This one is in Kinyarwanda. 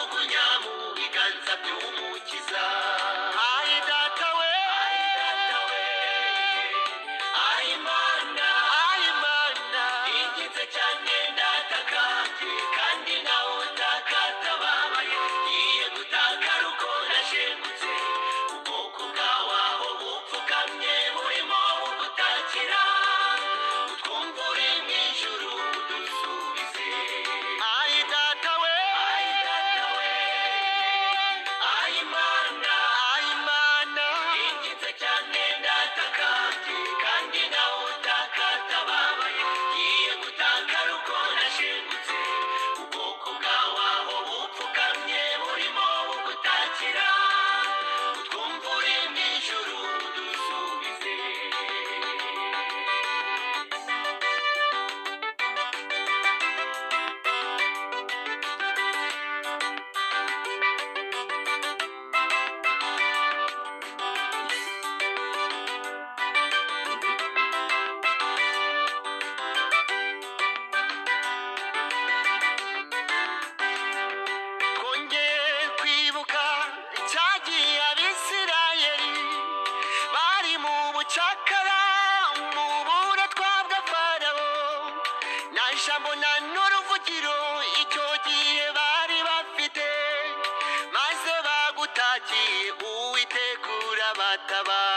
tujugunya mu biganza by'umukiza. Ayi data we, ayi mana, ingize cyane ndatakambye kandi nawe utakatababaye. Ngiye gutakara uko nashengutse, ubwoko bwawe aho bupfukamye burimo bugutakira. Utwumva uri mu ijuru dusubize. Ayi data we, ayi mana, ingize cyane ndatakambye kandi nawe utakatababaye. Ngiye gutakara uko nashengutse, ubwoko bwawe aho bupfukamye burimo bugutakira. Utwumva uri mu ijuru dusubize. Twongeye kwibuka icyagiye Abisirayeli bari mu bucakara mu buretwa bwa Farawo. Nta jambo nta n'uruvugiro icyo gihe bari bafite, maze bagutakiye Uwiteka urabatabara.